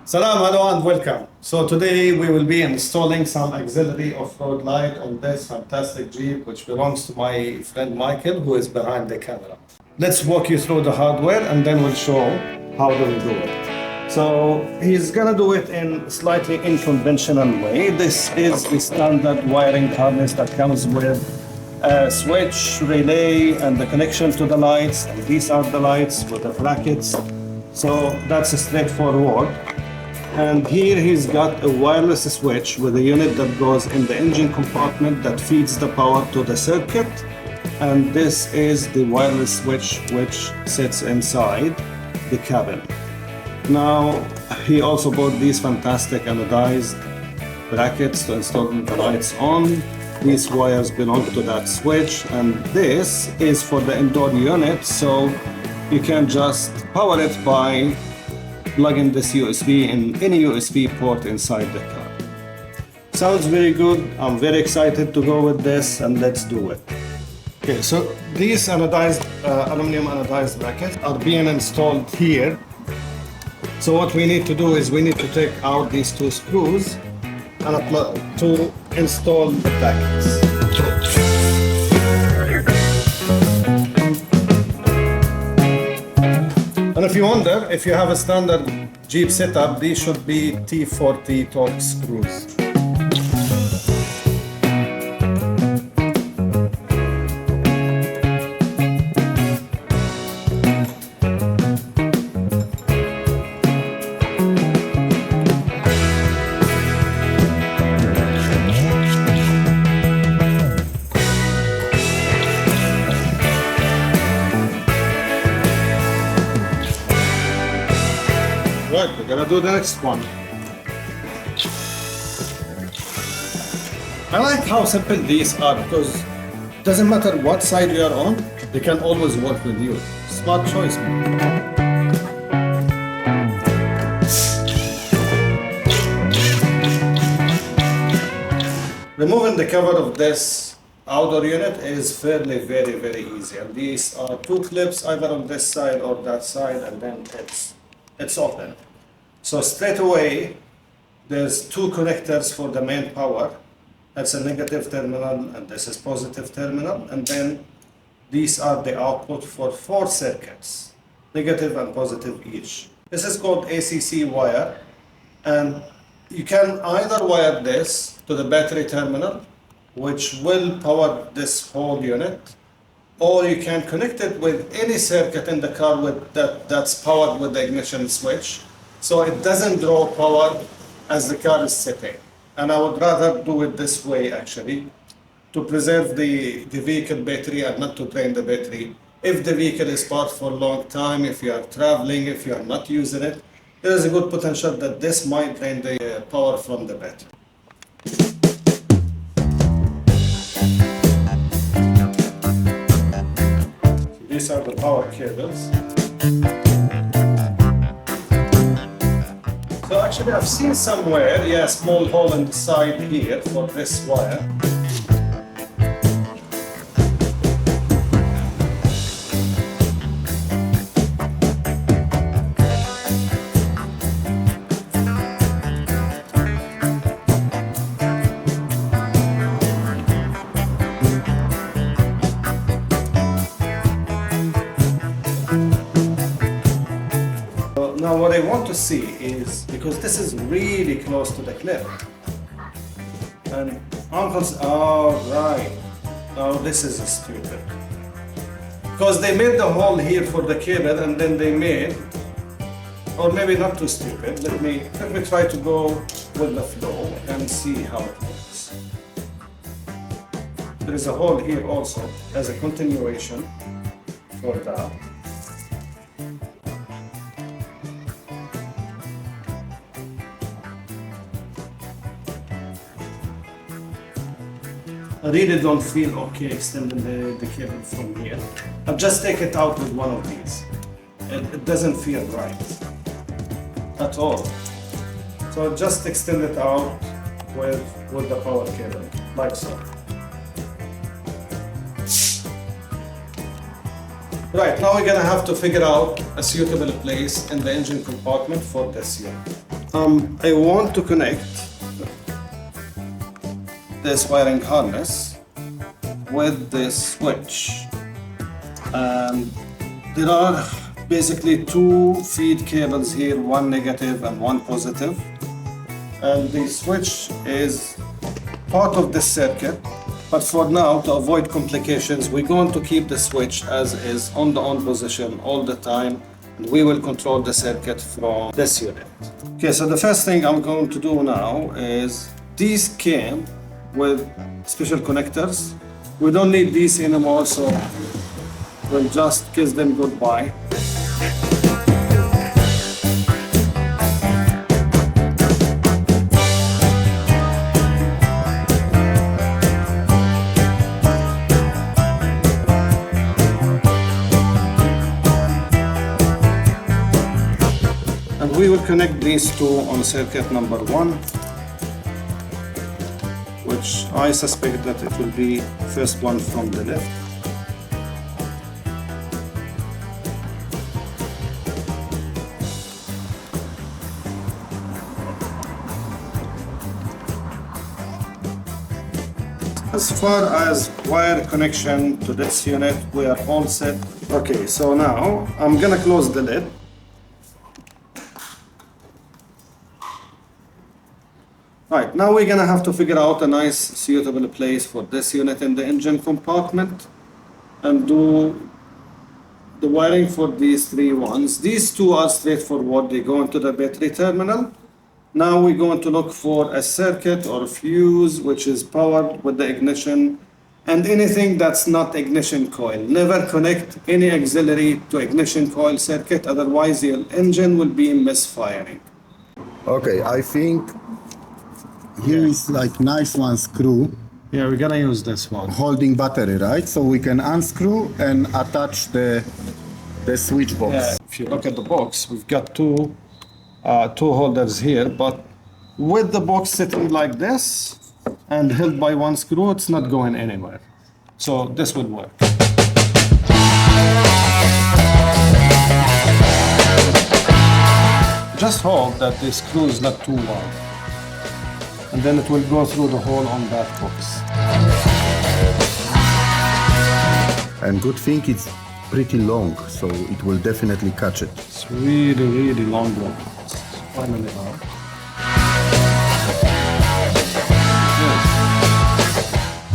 Salam, hello and welcome. So today we will be installing some auxiliary off-road light on this fantastic Jeep which belongs to my friend Michael who is behind the camera. Let's walk you through the hardware and then we'll show how do we do it. So he's gonna do it in slightly unconventional way. This is the standard wiring harness that comes with a switch, relay and the connection to the lights. And these are the lights with the brackets. So that's straightforward. And here he's got a wireless switch with a unit that goes in the engine compartment that feeds the power to the circuit. And this is the wireless switch which sits inside the cabin. Now, he also bought these fantastic anodized brackets to install the lights on. These wires belong to that switch, and this is for the indoor unit, so you can just power it by plugging this USB in any USB port inside the car. Sounds very good. I'm very excited to go with this, and let's do it. Okay, so these anodized, aluminum anodized brackets are being installed here. So what we need to do is we need to take out these two screws and to install the brackets. And if you wonder, if you have a standard Jeep setup, these should be T40 torque screws. Right, we're gonna do the next one. I like how simple these are because it doesn't matter what side you are on, they can always work with you. Smart choice, man. Removing the cover of this outdoor unit is fairly very easy. And these are two clips either on this side or that side, and then it's open. So straight away, there's two connectors for the main power. That's a negative terminal and this is positive terminal. And then these are the output for 4 circuits, negative and positive each. This is called ACC wire. And you can either wire this to the battery terminal, which will power this whole unit, or you can connect it with any circuit in the car with that's powered with the ignition switch, so it doesn't draw power as the car is sitting. And I would rather do it this way actually, to preserve the vehicle battery and not to drain the battery. If the vehicle is parked for a long time, if you are traveling, if you are not using it, there is a good potential that this might drain the power from the battery. These are the power cables. So actually I've seen somewhere, a small hole in the side here for this wire. Now what I want to see is, because this is really close to the clip, and right, now this is stupid. Because they made the hole here for the cable and then they made, or maybe not too stupid, let me try to go with the flow and see how it works. There is a hole here also as a continuation for that. I really don't feel okay extending the cable from here. I'll just take it out with one of these. It doesn't feel right at all. So I'll just extend it out with the power cable, like so. Right, now we're gonna have to figure out a suitable place in the engine compartment for this unit. I want to connect this wiring harness with this switch, and there are basically two feed cables here, one negative and one positive, and the switch is part of this circuit. But for now, to avoid complications, we're going to keep the switch as is on the on position all the time, and we will control the circuit from this unit. Okay, so the first thing I'm going to do now is these came with special connectors. We don't need these anymore, so we'll just kiss them goodbye. We will connect these two on circuit number 1, which I suspect that it will be first one from the left. As far as wire connection to this unit, we are all set. Okay, so now I'm gonna close the lid. Right, now we're gonna have to figure out a nice suitable place for this unit in the engine compartment and do the wiring for these three ones. These two are straightforward, they go into the battery terminal. Now we're going to look for a circuit or a fuse which is powered with the ignition, and anything that's not ignition coil. Never connect any auxiliary to ignition coil circuit, otherwise your engine will be misfiring. Okay, I think here is like nice one screw Yeah, we're gonna use this one. holding battery, right? So we can unscrew and attach the switch box. Yeah, if you look at the box, we've got two holders here, but with the box sitting like this and held by one screw, it's not going anywhere. So this would work. Just hope that the screw is not too wide, and then it will go through the hole on that box. And good thing it's pretty long, so it will definitely catch it. It's really, really long one. Finally out. Yes.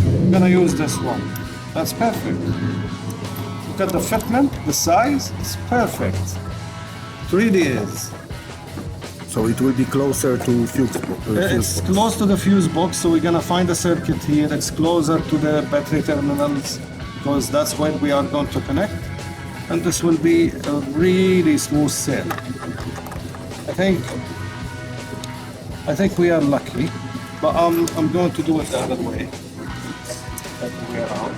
I'm gonna use this one. That's perfect. Look at the fitment, the size, it's perfect. It really is. So it will be closer to fuse It's box. close to the fuse box, so we're gonna find a circuit here. It's closer to the battery terminals because that's where we are going to connect. And this will be a really smooth sail. I think we are lucky, but I'm going to do it the other way. That way around.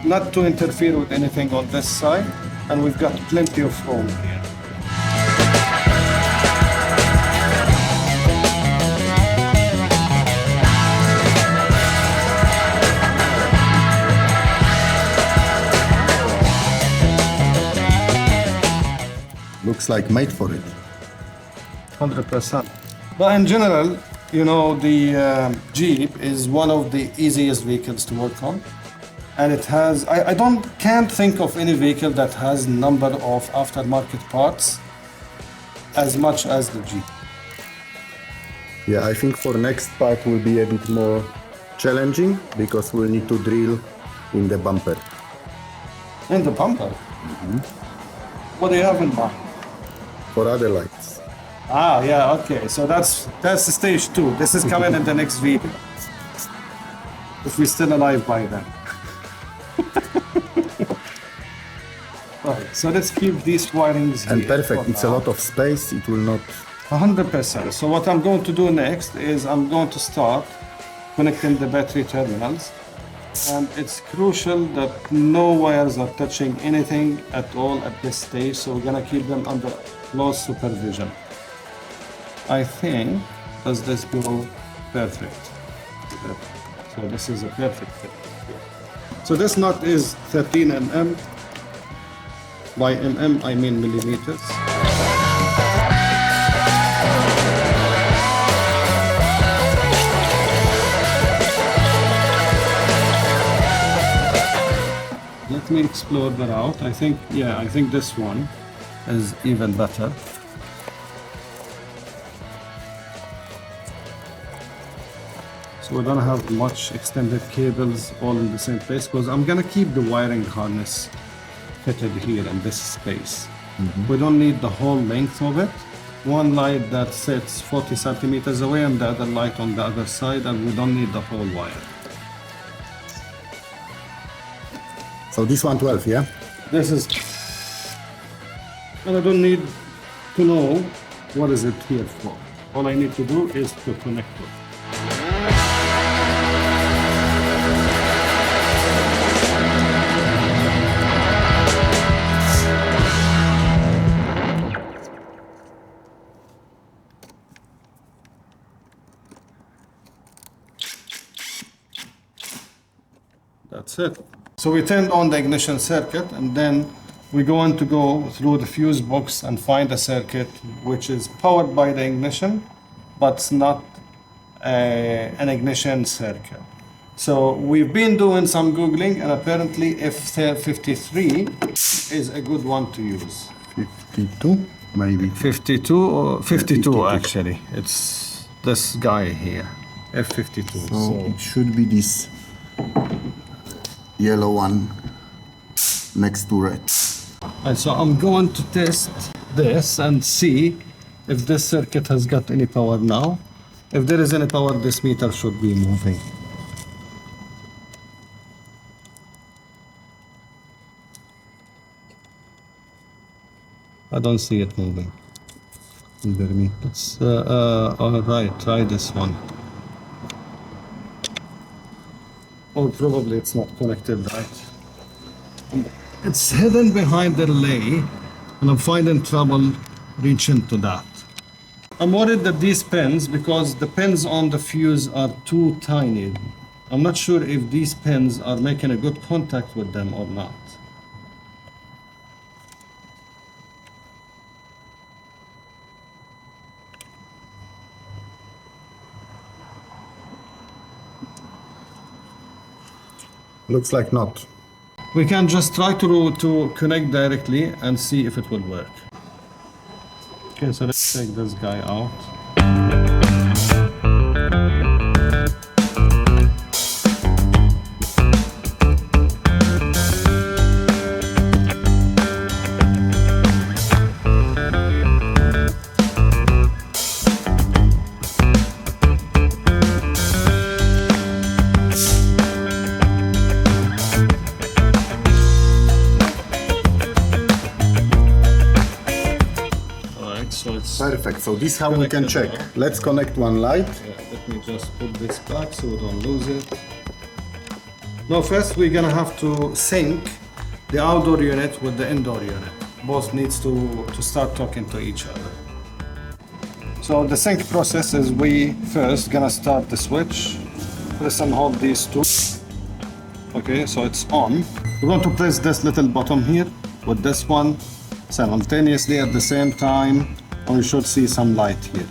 Not to interfere with anything on this side, and we've got plenty of room here. Looks like made for it. 100%. But in general, you know, the Jeep is one of the easiest vehicles to work on. And it has, can't think of any vehicle that has number of aftermarket parts as much as the Jeep. Yeah, I think for next part will be a bit more challenging because we'll need to drill in the bumper. In the bumper? What do you have in mind? For other lights. Ah, yeah, okay. So that's stage 2. This is coming in the next video. If we're still alive by then. Right, so let's keep these wirings here. And perfect, for it's a now. lot of space, it will not... 100%. So what I'm going to do next is I'm going to start connecting the battery terminals. And it's crucial that no wires are touching anything at all at this stage. So we're gonna keep them under close supervision. I think, does this go perfect? So this is a perfect fit. So this nut is 13 mm. By mm, I mean millimeters. explore the route. I think, yeah, I think this one is even better. So we don't have much extended cables all in the same place because I'm gonna keep the wiring harness fitted here in this space. We don't need the whole length of it. One light that sits 40 centimeters away and the other light on the other side, and we don't need the whole wire. So this one 12, yeah? This is, and I don't need to know what is it here for. All I need to do is to connect it. That's it. So we turned on the ignition circuit, and then we're going to go through the fuse box and find a circuit which is powered by the ignition, but it's not an ignition circuit. So we've been doing some Googling, and apparently F53 is a good one to use. 52, maybe. 52 or 52 actually. It's this guy here, F52. So it should be this yellow one next to red. And so I'm going to test this and see if this circuit has got any power now. If there is any power, this meter should be moving. I don't see it moving. Either me. It's all right. Try this one. Or probably it's not connected right. It's hidden behind the relay, and I'm finding trouble reaching to that. I'm worried that these pins, because the pins on the fuse are too tiny, I'm not sure if these pins are making a good contact with them or not. Looks like not. We can just try to connect directly and see if it will work. Okay, so let's take this guy out. So it's Perfect. So this is how we can check. Let's connect one light. let me just put this back so we don't lose it. Now first we're gonna have to sync the outdoor unit with the indoor unit. Both needs to start talking to each other. So the sync process is we first gonna start the switch, press and hold these two. Okay, so it's on. We're going to press this little button here with this one simultaneously at the same time, and we should see some light here.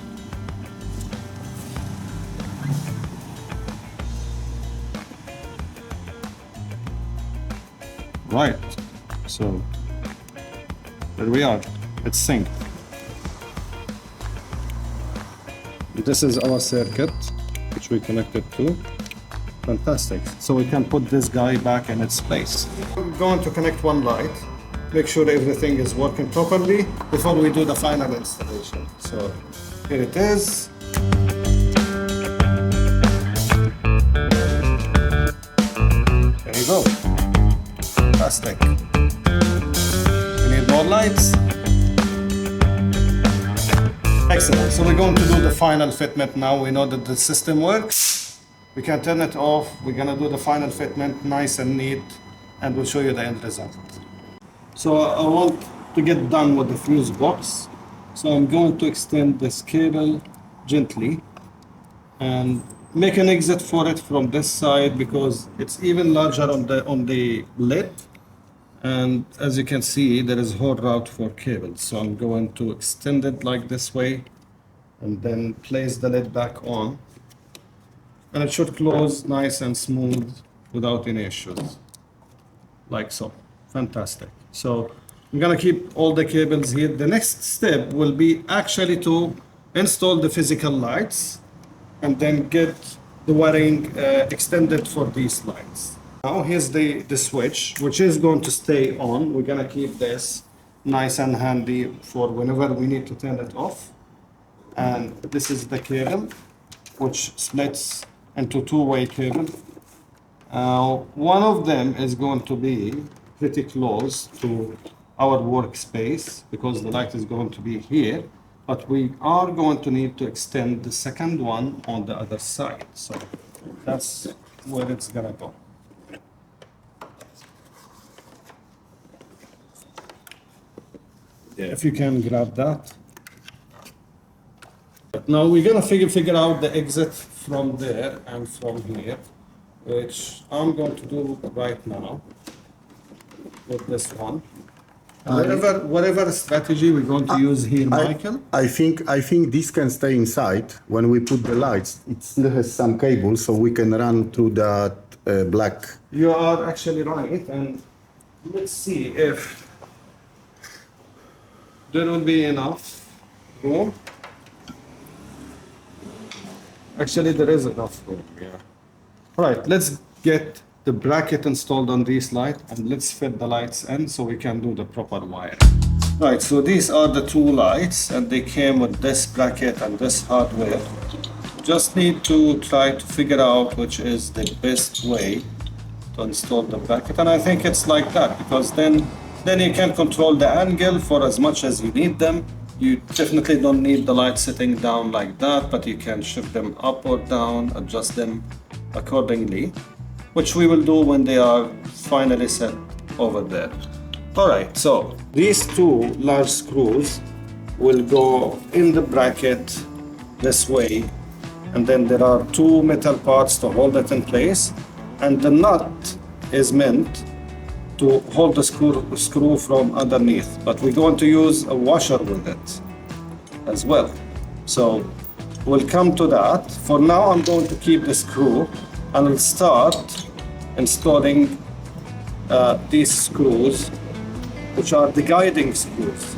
Right, so there we are, it's synced. This is our circuit, which we connected to. Fantastic. So we can put this guy back in its place. We're going to connect one light, make sure everything is working properly before we do the final installation. So here it is. There you go. Fantastic. We need more lights. Excellent. So we're going to do the final fitment now. We know that the system works. We can turn it off. We're gonna do the final fitment nice and neat, and we'll show you the end result. So I want to get done with the fuse box. So I'm going to extend this cable gently and make an exit for it from this side because it's even larger on the lid. And as you can see, there is a whole route for cables. So I'm going to extend it like this way and then place the lid back on. And it should close nice and smooth without any issues. Like so. Fantastic. So I'm gonna keep all the cables here. The next step will be actually to install the physical lights and then get the wiring extended for these lights. Now here's the switch, which is going to stay on. We're gonna keep this nice and handy for whenever we need to turn it off. And this is the cable, which splits into two-way cable. One of them is going to be pretty close to our workspace because the light is going to be here, but we are going to need to extend the second one on the other side. So that's where it's gonna go. Yeah, if you can grab that. Now we're gonna figure out the exit from there and from here, which I'm going to do right now with this one. Whatever strategy we're going to use here, Michael. I think this can stay inside. When we put the lights, it still has some cable, so we can run through that black. You are actually right, and let's see if there will be enough room. Actually, there is enough room, yeah. All right, let's get the bracket installed on this light and let's fit the lights in so we can do the proper wiring. Right, so these are the two lights and they came with this bracket and this hardware. Just need to try to figure out which is the best way to install the bracket, and I think it's like that because then you can control the angle for as much as you need them. You definitely don't need the light sitting down like that, but you can shift them up or down, adjust them accordingly, which we will do when they are finally set over there. All right, so these two large screws will go in the bracket this way, and then there are two metal parts to hold it in place, and the nut is meant to hold the screw from underneath, but we're going to use a washer with it as well. So we'll come to that. For now, I'm going to keep the screw and we'll start installing these screws, which are the guiding screws.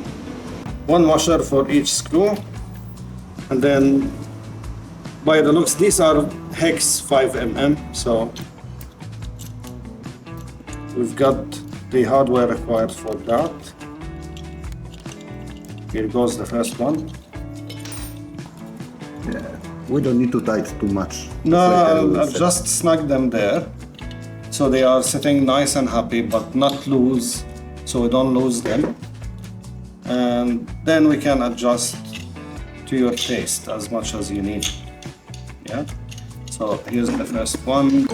One washer for each screw, and then by the looks, these are hex 5mm, so we've got the hardware required for that. Here goes the first one. Yeah, we don't need to tight too much. No, I've just snugged them there. So they are sitting nice and happy, but not loose, so we don't lose them. And then we can adjust to your taste as much as you need. Yeah. So here's the first one.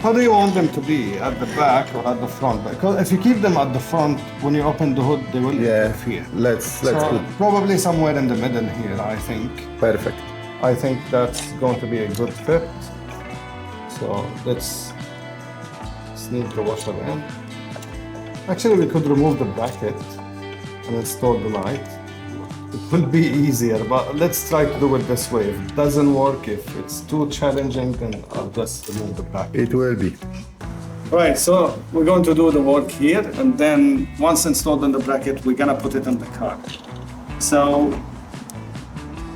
How do you want them to be? At the back or at the front? Because if you keep them at the front, when you open the hood, they will interfere. Let's So probably somewhere in the middle here, I think. Perfect. I think that's going to be a good fit. So let's sneak the washer in. Actually, we could remove the bracket and install the light. It will be easier, but let's try to do it this way. If it doesn't work, if it's too challenging, then I'll just remove the bracket. It will be. Right, so we're going to do the work here, and then once installed in the bracket, we're gonna put it in the car. So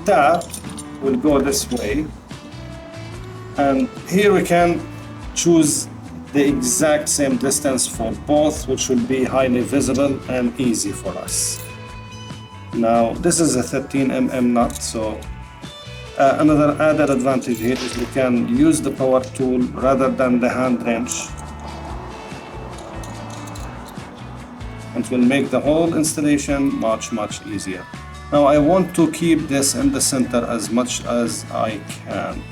that will go this way, and here we can choose the exact same distance for both, which will be highly visible and easy for us. Now, this is a 13mm nut, so another added advantage here is we can use the power tool rather than the hand wrench. It will make the whole installation much easier. Now, I want to keep this in the center as much as I can.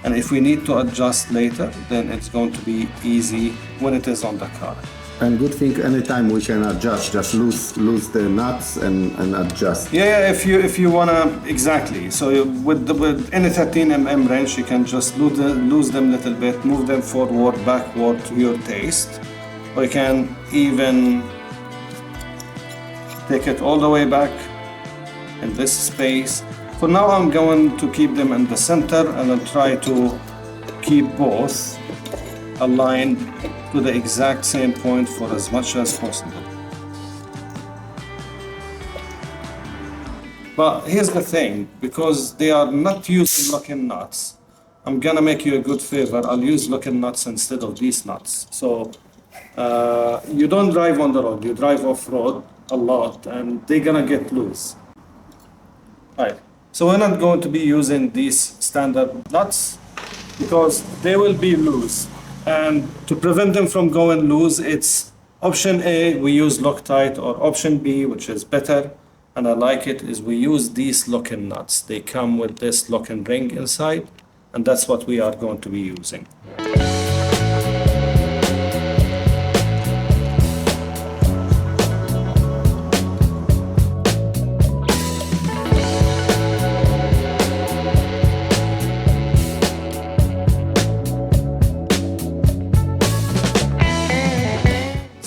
And if we need to adjust later, then it's going to be easy when it is on the car. And good thing, anytime we can adjust, just lose the nuts and adjust. Yeah, if you wanna, exactly. So with any 13mm wrench, you can just lose them a little bit, move them forward, backward to your taste. Or you can even take it all the way back in this space. For now, I'm going to keep them in the center and I'll try to keep both aligned to the exact same point for as much as possible. But here's the thing, because they are not using locking nuts, I'm gonna make you a good favor. I'll use locking nuts instead of these nuts. So you don't drive on the road, you drive off-road a lot, and they're gonna get loose. Right. So we're not going to be using these standard nuts because they will be loose. And to prevent them from going loose, it's option A, we use Loctite, or option B, which is better, and I like it, is we use these locking nuts. They come with this locking ring inside, and that's what we are going to be using.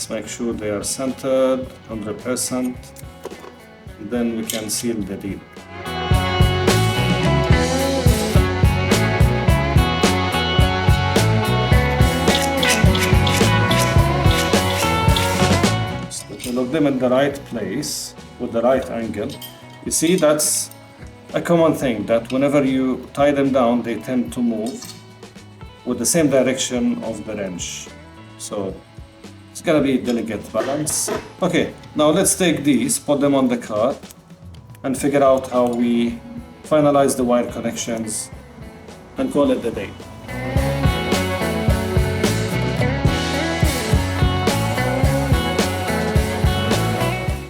Make sure they are centered 100%, then we can seal the deal. Just look them in the right place with the right angle. You see, that's a common thing, that whenever you tie them down, they tend to move with the same direction of the wrench. So it's gonna be a delicate balance. Okay, now let's take these, put them on the car, and figure out how we finalize the wire connections and call it the day.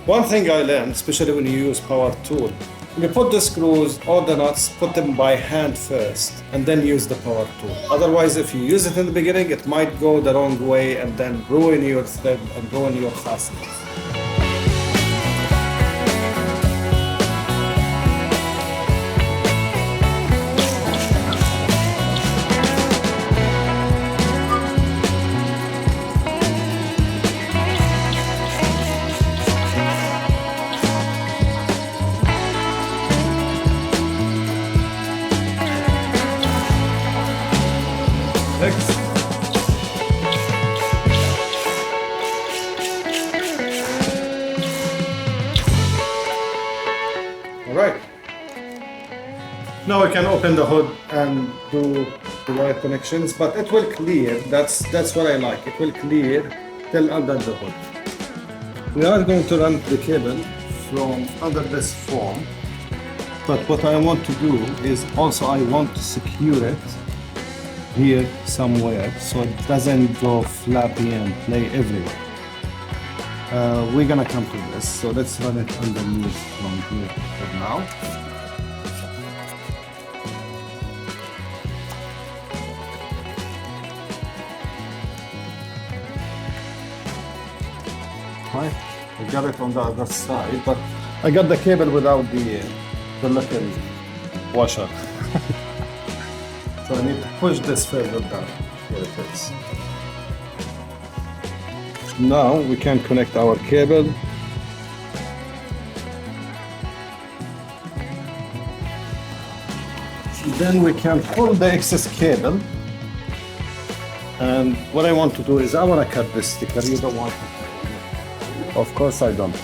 One thing I learned, especially when you use power tool, you put the screws or the nuts, put them by hand first, and then use the power tool. Otherwise, if you use it in the beginning, it might go the wrong way and then ruin your thread and ruin your fasteners. All right. Now we can open the hood and do the wire connections, but it will clear. That's what I like. It will clear till under the hood. We are going to run the cable from under this foam, but what I want to do is also I want to secure it here somewhere so it doesn't go flappy and play everywhere. We're gonna come to this, so let's run it underneath from here for now. Right, I got it on the other side, but I got the cable without the little washer. So I need to push this further down. Here it is. Now we can connect our cable. Then we can pull the excess cable. And what I want to do is I want to cut this sticker. You don't want it. Of course I don't.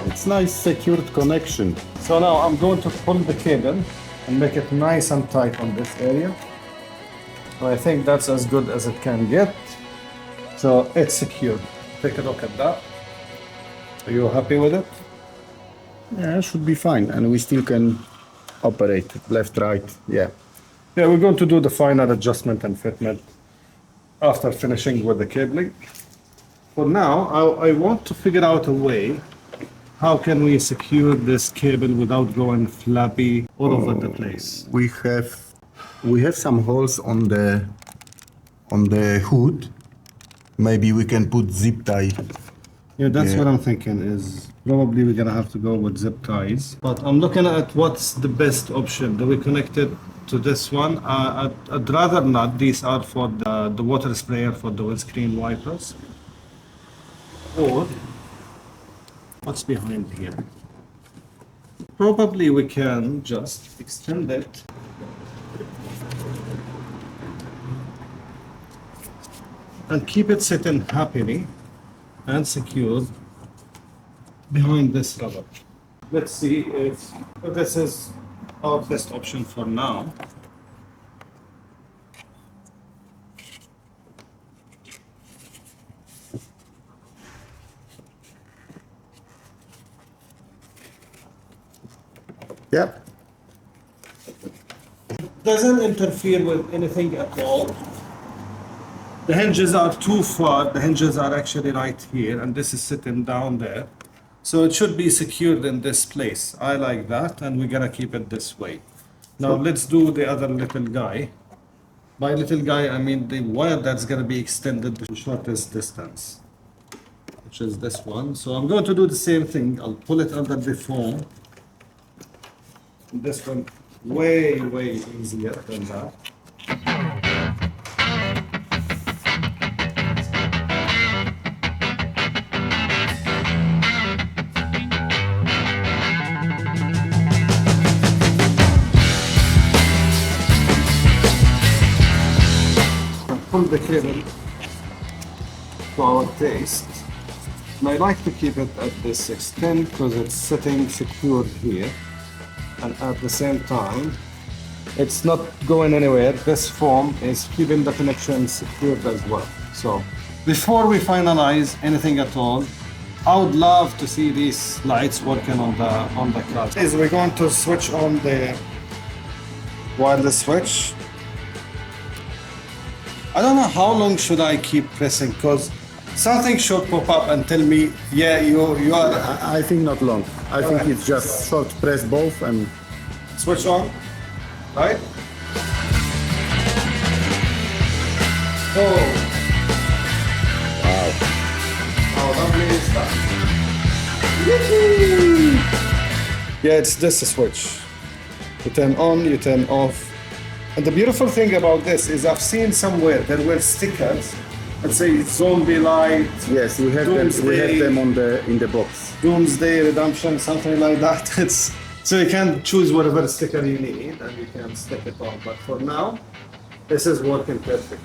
It's nice secured connection. So now I'm going to pull the cable and make it nice and tight on this area. So I think that's as good as it can get. So it's secured. Take a look at that. Are you happy with it? Yeah, it should be fine, and we still can operate left, right. Yeah. Yeah, we're going to do the final adjustment and fitment after finishing with the cabling. For now, I want to figure out a way how can we secure this cable without going flappy all over the place. We have some holes on the hood. Maybe we can put zip tie. Yeah, that's Yeah. what I'm thinking is probably we're gonna have to go with zip ties. But I'm looking at what's the best option. Do we connect it to this one? I'd rather not. These are for the water sprayer for the windscreen wipers. Or what's behind here? Probably we can just extend it. And keep it sitting happily and secured behind this rubber. Let's see if this is our best option for now. Yep. Doesn't interfere with anything at all. The hinges are too far. The hinges are actually right here, and this is sitting down there. So it should be secured in this place. I like that, and we're gonna keep it this way. Now let's do the other little guy. By little guy, I mean the wire that's gonna be extended the shortest distance, which is this one. So I'm going to do the same thing. I'll pull it under the foam. This one way easier than that. Pull the cable to our taste. And I like to keep it at this extent because it's sitting secure here. And at the same time, it's not going anywhere. This foam is keeping the connection secured as well. So before we finalize anything at all, I would love to see these lights working on the car. We're going to switch on the wireless switch. I don't know how long should I keep pressing because something should pop up and tell me, yeah, you are. I think not long. I think it's just short press both and Switch on, right? Oh. wow. How lovely is that? Woohoo! Yeah, it's just a switch. You turn on, you turn off. And the beautiful thing about this is I've seen somewhere there were stickers that say zombie light, Yes, we have them. We have them on in the box. doomsday redemption, something like that. It's so you can choose whatever sticker you need and you can stick it on. But for now, this is working perfectly.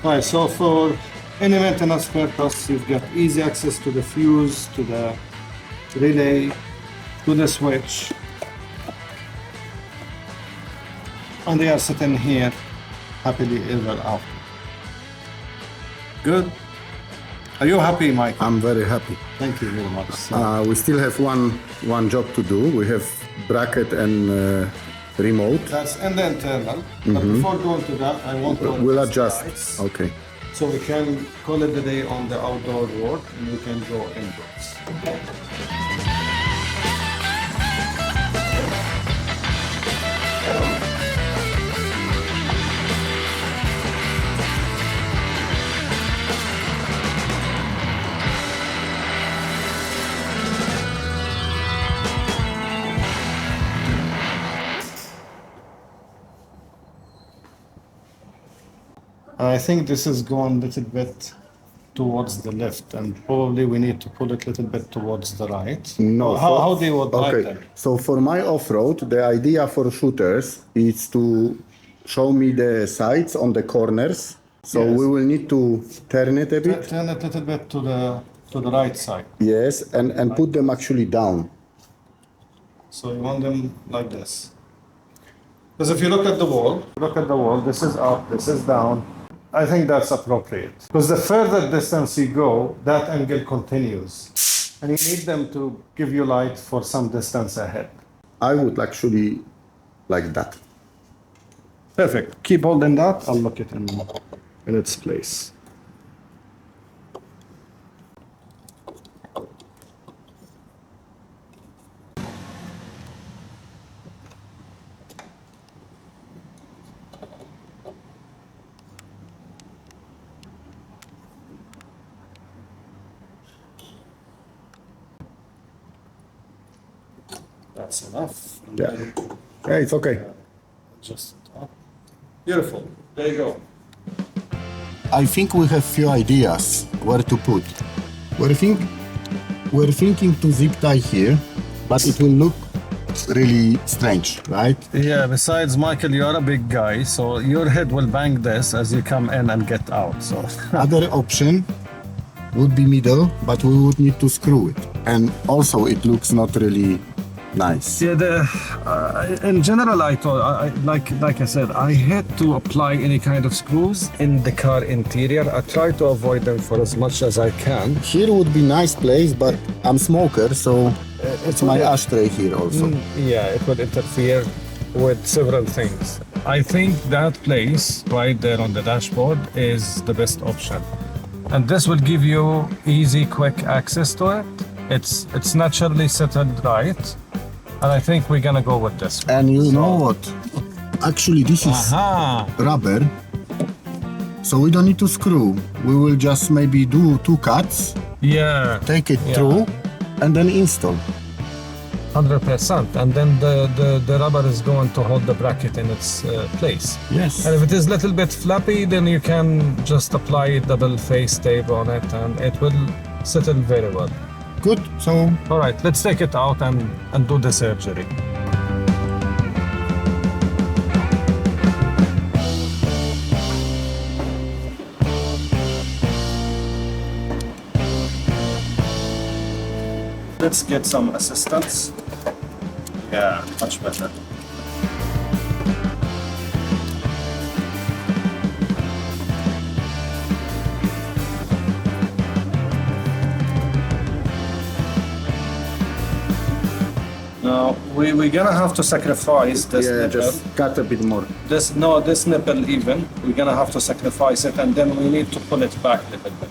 Right, so for any maintenance purpose, you've got easy access to the fuse, to the relay, to the switch. And they are sitting here happily ever after. Good. Are you happy, Mike? I'm very happy. Thank you very much. We still have one job to do. We have bracket and remote. That's in the internal. But before going to that, I want to We'll adjust adjust. the lights. Okay. So we can call it a day on the outdoor work and we can go indoors. I think this is going a little bit towards the left, and probably we need to pull it a little bit towards the right. No. How do you would like Okay. them? So for my off-road, the idea for shooters is to show me the sights on the corners. So Yes. we will need to turn it a bit. Turn it a little bit to the right side. Yes, and put them actually down. So you want them like this. Because if you look at the wall, this is up, this is down. I think that's appropriate. Because the further distance you go, that angle continues. And you need them to give you light for some distance ahead. I would actually like that. Perfect. Keep holding that. I'll look it in its place. That's enough. And Yeah. then Yeah, it's okay. just beautiful. There you go. I think we have few ideas where to put. We're thinking to zip tie here, but it will look really strange, right? Yeah, besides Michael, you're a big guy, so your head will bang this as you come in and get out. So Other option would be middle, but we would need to screw it. And also it looks not really nice. yeah, in general, I thought, like I said, I hate to apply any kind of screws in the car interior. I try to avoid them for as much as I can. Here would be nice place, but I'm smoker, so it's my ashtray here also. Yeah, it would interfere with several things. I think that place right there on the dashboard is the best option. And this will give you easy, quick access to it. It's naturally settled right. And I think we're gonna go with this one. And you know what? Actually, this is Aha! rubber, so we don't need to screw. We will just maybe do 2 cuts, Yeah, take it Yeah. through, and then install. 100%. And then the rubber is going to hold the bracket in its place. Yes. And if it is a little bit flappy, then you can just apply double face tape on it and it will settle very well. Good. So All right, let's take it out and do the surgery. Let's get some assistance. Yeah, much better. Now we're gonna have to sacrifice this yeah, nipple. just cut a bit more. This nipple even. We're gonna have to sacrifice it, and then we need to pull it back a little bit.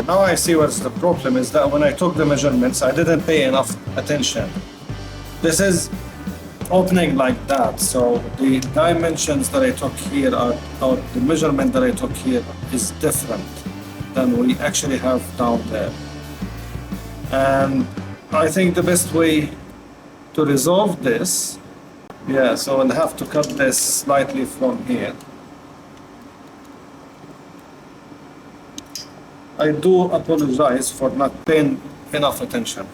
Now I see what's the problem is that when I took the measurements, I didn't pay enough attention. This is opening like that, so the dimensions that I took here or the measurement that I took here is different than we actually have down there. And I think the best way to resolve this, yeah, so we'll have to cut this slightly from here. I do apologize for not paying enough attention.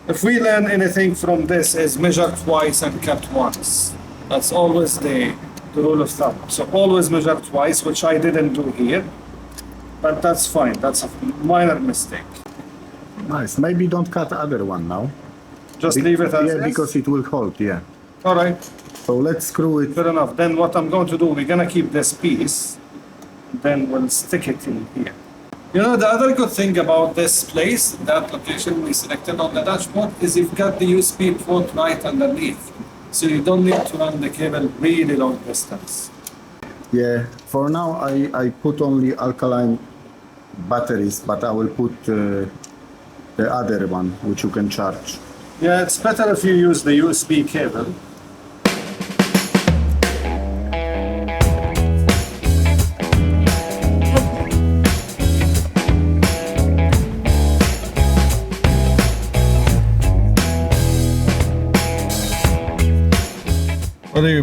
If we learn anything from this is measure twice and cut once. That's always the rule of thumb. So always measure twice, which I didn't do here, but that's fine. That's a minor mistake. Nice. Maybe don't cut other one now. Just leave it as Yeah, is. because it will hold. Yeah. All right, So let's screw it. good enough. Then what I'm going to do, we're gonna keep this piece, then we'll stick it in here. You know, the other good thing about this place, that location we selected on the dashboard, is you've got the USB port right underneath. So you don't need to run the cable really long distance. Yeah. For now, I put only alkaline batteries, but I will put the other one, which you can charge. Yeah, it's better if you use the USB cable.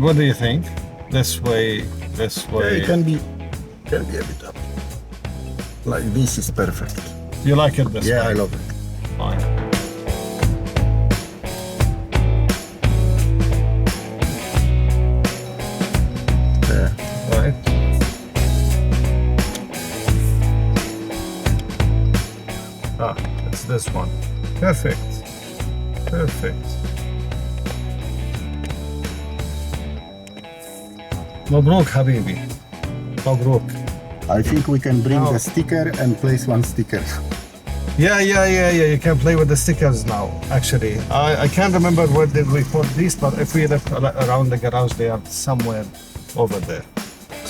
What do you think? This way, this way. It can be a bit up. Like this is perfect. You like it this way? Yeah, I love it. Fine. Yeah. Right. Ah, it's this one. Perfect. Perfect. مبروك حبيبي. مبروك. I think we can bring Now- the sticker and place one sticker. Yeah. You can play with the stickers now, actually. I can't remember where did we put these, but if we look around the garage, they are somewhere over there.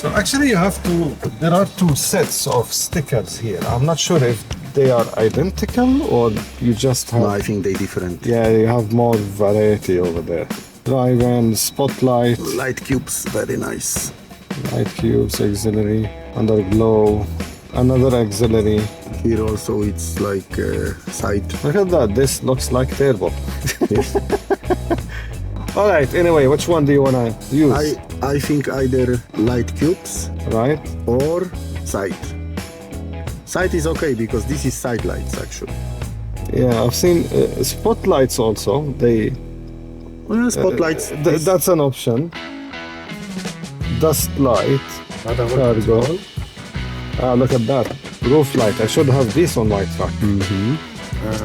So actually you have to, there are two sets of stickers here. I'm not sure if they are identical or you just have... No, I think they different. Yeah, you have more variety over there. Drive-in, spotlight, Light cubes, very nice. light cubes, auxiliary, underglow, another auxiliary. Here also it's like side. Look at that, this looks like turbo. All right, anyway, which one do you want to use? I think either light cubes Right? or side. Side is okay because this is side lights actually. Yeah, I've seen spotlights also. They Spotlights. that's an option. Dust light, cargo. Ah, look at that. Roof light. I should have this on my truck.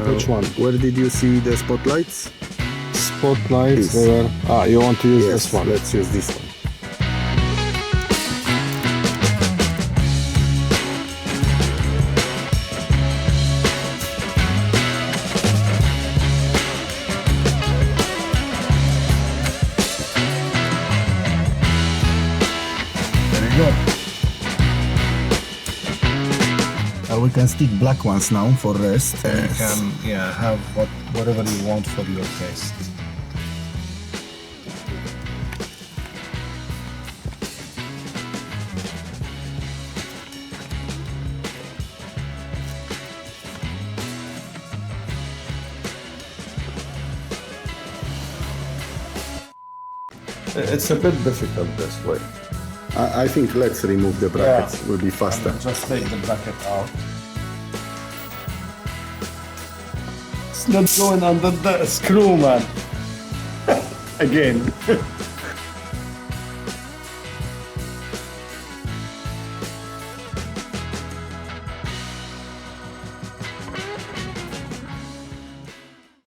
Which one? Where did you see the spotlights? Spotlights. This. They were, you want to use Yes, this one? let's use this one. Very good. We can stick black ones now for rest. You can, yeah, have whatever you want for your taste. It's a bit difficult this way. I think let's remove the brackets. Yeah. Will be faster. Just take the bracket out. It's not going under the screw, man. Again.